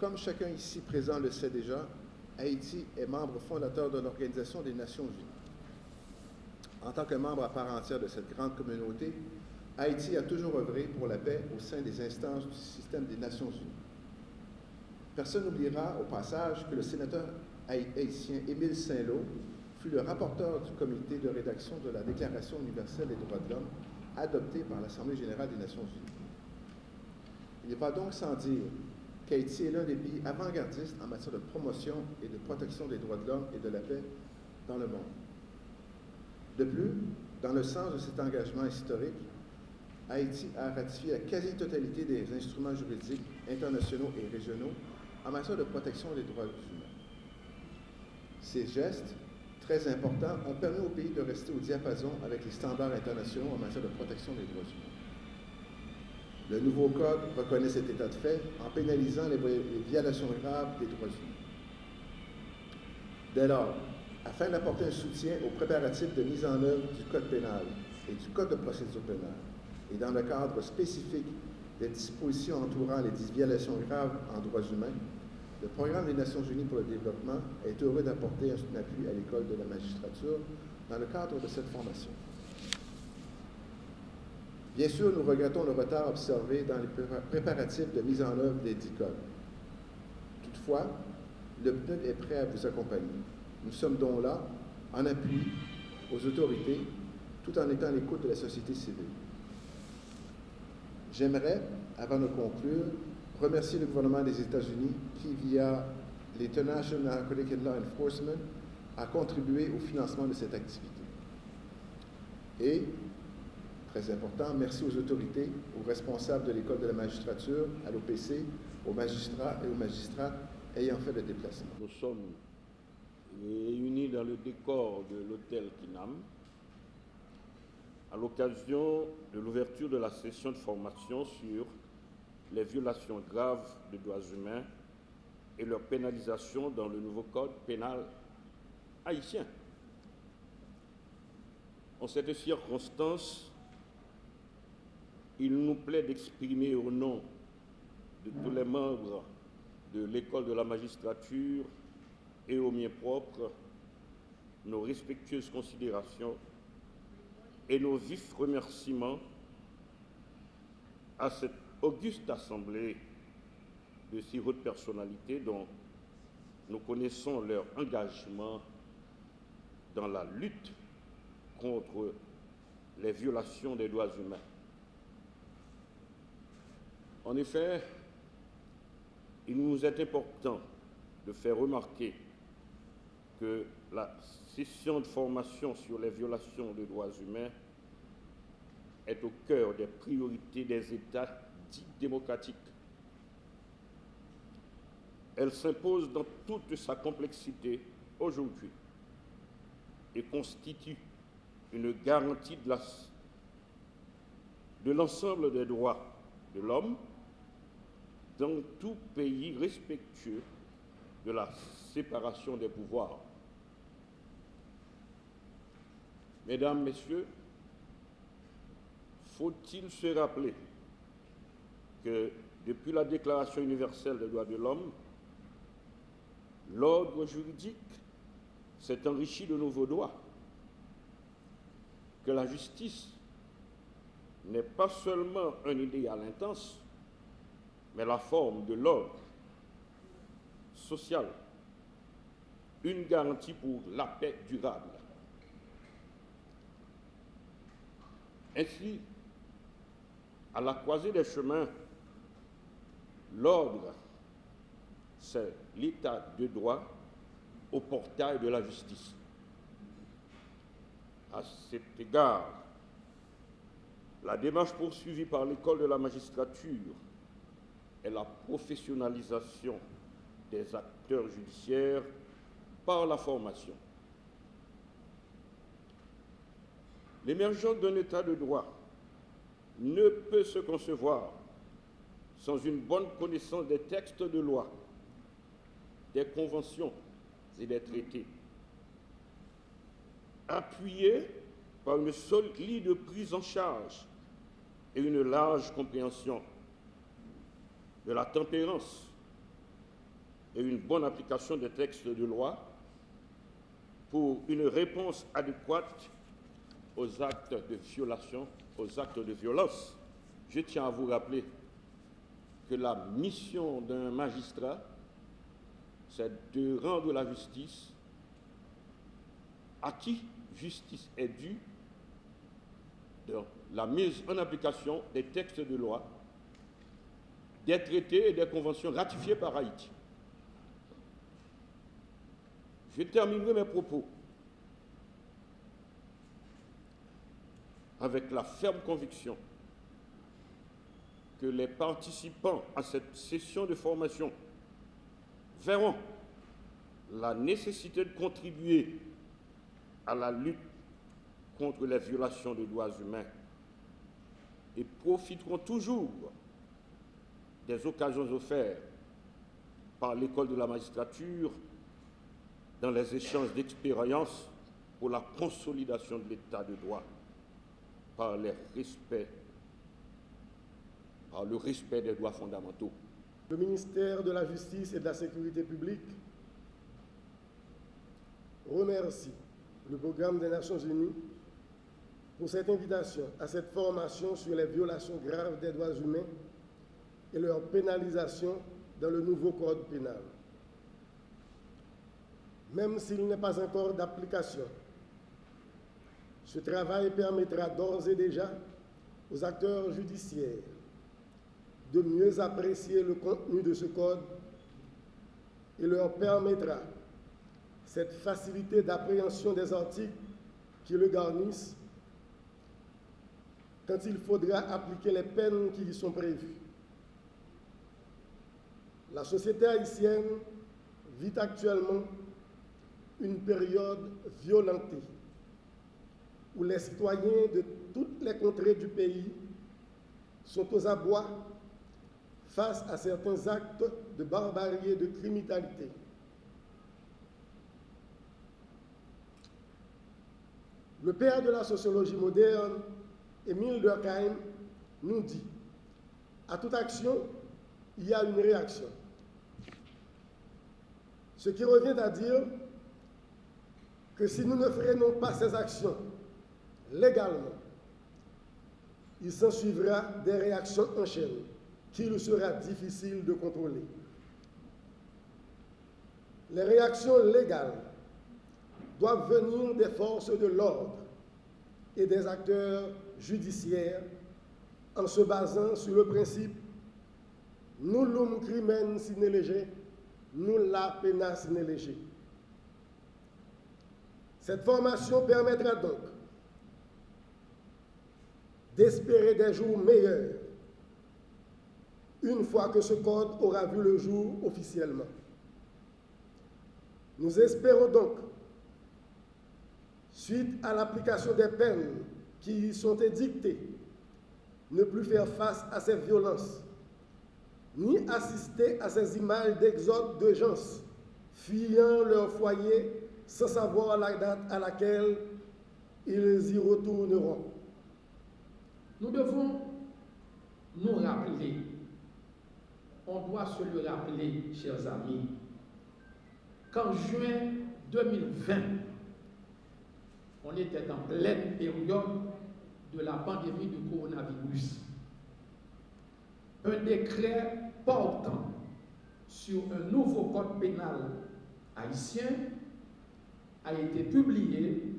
Comme chacun ici présent le sait déjà, Haïti est membre fondateur de l'Organisation des Nations Unies. En tant que membre à part entière de cette grande communauté, Haïti a toujours œuvré pour la paix au sein des instances du système des Nations Unies. Personne n'oubliera au passage que le sénateur haïtien Émile Saint-Lô fut le rapporteur du comité de rédaction de la Déclaration universelle des droits de l'homme adoptée par l'Assemblée générale des Nations unies. Il va donc sans dire qu'Haïti est l'un des pays avant-gardistes en matière de promotion et de protection des droits de l'homme et de la paix dans le monde. De plus, dans le sens de cet engagement historique, Haïti a ratifié la quasi-totalité des instruments juridiques internationaux et régionaux en matière de protection des droits humains. Ces gestes, très importants, ont permis au pays de rester au diapason avec les standards internationaux en matière de protection des droits humains. Le nouveau Code reconnaît cet état de fait en pénalisant les violations graves des droits humains. Dès lors, afin d'apporter un soutien aux préparatifs de mise en œuvre du Code pénal et du Code de procédure pénale, et dans le cadre spécifique des dispositions entourant les violations graves en droits humains, le Programme des Nations Unies pour le développement est heureux d'apporter un appui à l'École de la magistrature dans le cadre de cette formation. Bien sûr, nous regrettons le retard observé dans les préparatifs de mise en œuvre des 10 codes. Toutefois, le PNUD est prêt à vous accompagner. Nous sommes donc là, en appui aux autorités, tout en étant à l'écoute de la société civile. J'aimerais, avant de conclure, remercier le gouvernement des États-Unis qui, via l'International Narcotic and Law Enforcement, a contribué au financement de cette activité. Et, très important, merci aux autorités, aux responsables de l'École de la magistrature, à l'OPC, aux magistrats et aux magistrates ayant fait le déplacement. Nous sommes réunis dans le décor de l'hôtel Kinam à l'occasion de l'ouverture de la session de formation sur les violations graves des droits humains et leur pénalisation dans le nouveau code pénal haïtien. En cette circonstance, il nous plaît d'exprimer au nom de tous les membres de l'École de la magistrature et au mien propre nos respectueuses considérations et nos vifs remerciements à cette auguste assemblée de si hautes personnalités dont nous connaissons leur engagement dans la lutte contre les violations des droits humains. En effet, il nous est important de faire remarquer que la session de formation sur les violations des droits humains est au cœur des priorités des États dits démocratiques. Elle s'impose dans toute sa complexité aujourd'hui et constitue une garantie de l'ensemble des droits de l'homme dans tout pays respectueux de la séparation des pouvoirs. Mesdames, Messieurs, faut-il se rappeler que depuis la Déclaration universelle des droits de l'homme, l'ordre juridique s'est enrichi de nouveaux droits, que la justice n'est pas seulement un idéal intense, mais la forme de l'ordre social, une garantie pour la paix durable. Ainsi, à la croisée des chemins, l'ordre, c'est l'état de droit au portail de la justice. À cet égard, la démarche poursuivie par l'École de la magistrature est la professionnalisation des acteurs judiciaires par la formation. L'émergence d'un état de droit ne peut se concevoir sans une bonne connaissance des textes de loi, des conventions et des traités, appuyés par une solide prise en charge et une large compréhension de la tempérance, et une bonne application des textes de loi pour une réponse adéquate aux actes de violation, aux actes de violence. Je tiens à vous rappeler que la mission d'un magistrat, c'est de rendre la justice à qui justice est due, de la mise en application des textes de loi, des traités et des conventions ratifiées par Haïti. Je terminerai mes propos avec la ferme conviction que les participants à cette session de formation verront la nécessité de contribuer à la lutte contre les violations des droits humains et profiteront toujours des occasions offertes par l'école de la magistrature dans les échanges d'expériences pour la consolidation de l'état de droit par le respect des droits fondamentaux. Le ministère de la Justice et de la Sécurité publique remercie le Programme des Nations Unies pour cette invitation à cette formation sur les violations graves des droits humains et leur pénalisation dans le nouveau Code pénal. Même s'il n'est pas encore d'application, ce travail permettra d'ores et déjà aux acteurs judiciaires de mieux apprécier le contenu de ce code et leur permettra cette facilité d'appréhension des articles qui le garnissent quand il faudra appliquer les peines qui y sont prévues. La société haïtienne vit actuellement une période violentée où les citoyens de toutes les contrées du pays sont aux abois face à certains actes de barbarie et de criminalité. Le père de la sociologie moderne, Émile Durkheim, nous dit « À toute action, il y a une réaction ». Ce qui revient à dire que si nous ne freinons pas ces actions légalement, il s'ensuivra des réactions en chaîne qu'il sera difficile de contrôler. Les réactions légales doivent venir des forces de l'ordre et des acteurs judiciaires en se basant sur le principe « nullum crimen sine lege, nulla pena sine lege ». Cette formation permettra donc d'espérer des jours meilleurs une fois que ce code aura vu le jour officiellement. Nous espérons donc, suite à l'application des peines qui y sont édictées, ne plus faire face à ces violences, ni assister à ces images d'exode de gens fuyant leur foyer sans savoir la date à laquelle ils y retourneront. Nous devons nous rappeler, on doit se le rappeler, chers amis, qu'en juin 2020, on était en pleine période de la pandémie du coronavirus. Un décret portant sur un nouveau code pénal haïtien a été publié,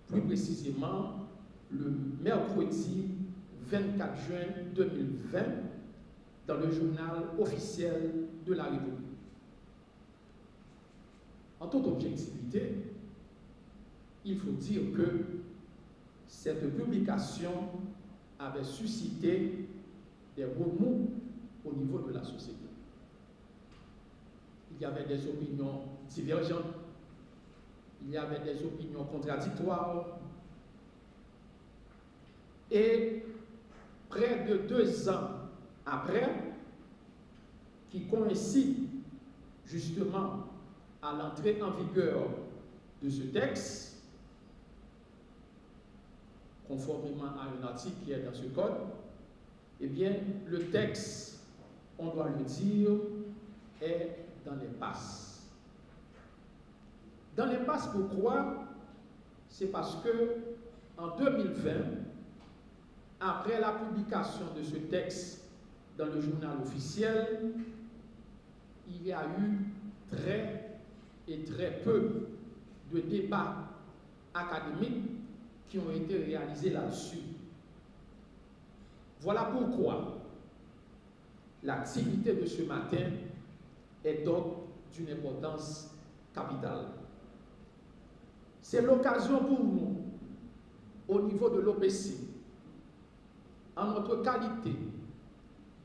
plus précisément le mercredi 24 juin 2020 dans le journal officiel de la République. En toute objectivité, il faut dire que cette publication avait suscité des remous au niveau de la société. Il y avait des opinions divergentes, il y avait des opinions contradictoires, et près de 2 ans après, qui coïncide justement à l'entrée en vigueur de ce texte, conformément à un article qui est dans ce code, eh bien, le texte, on doit le dire, est dans l'impasse. Dans l'impasse, pourquoi? C'est parce que en 2020, après la publication de ce texte dans le journal officiel, il y a eu très peu de débats académiques qui ont été réalisés là-dessus. Voilà pourquoi l'activité de ce matin est donc d'une importance capitale. C'est l'occasion pour nous, au niveau de l'OPC, en notre qualité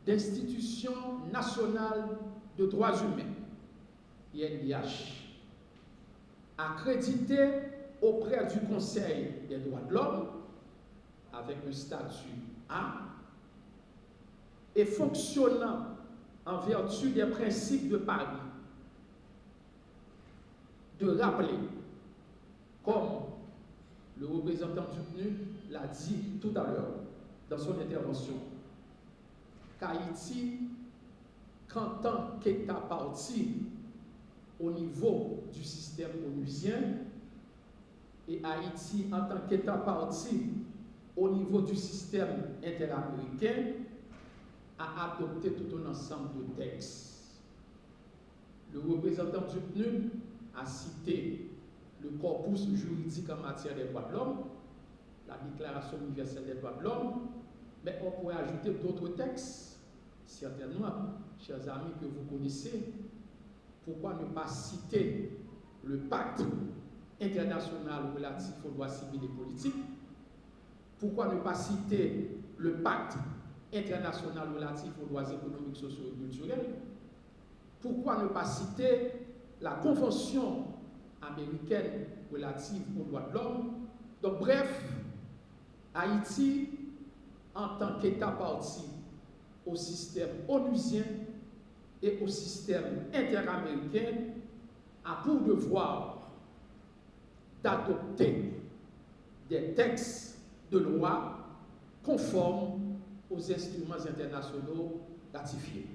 d'institution nationale de droits humains, INDH, accréditée auprès du Conseil des droits de l'homme, avec le statut A, et fonctionnant en vertu des principes de Paris, de rappeler, comme le représentant du PNUD l'a dit tout à l'heure dans son intervention, qu'Haïti, qu'en tant qu'État parti au niveau du système onusien, et Haïti en tant qu'État parti au niveau du système interaméricain, a adopté tout un ensemble de textes. Le représentant du PNUD a cité le corpus juridique en matière des droits de l'homme, la Déclaration universelle des droits de l'homme, mais on pourrait ajouter d'autres textes, certainement, chers amis, que vous connaissez. Pourquoi ne pas citer le pacte international relatif aux droits civils et politiques? Pourquoi ne pas citer le pacte international relatif aux droits économiques, sociaux et culturels? Pourquoi ne pas citer la Convention américaine relative aux droits de l'homme? Donc bref, Haïti, en tant qu'État parti au système onusien et au système interaméricain, a pour devoir d'adopter des textes de loi conformes aux instruments internationaux ratifiés.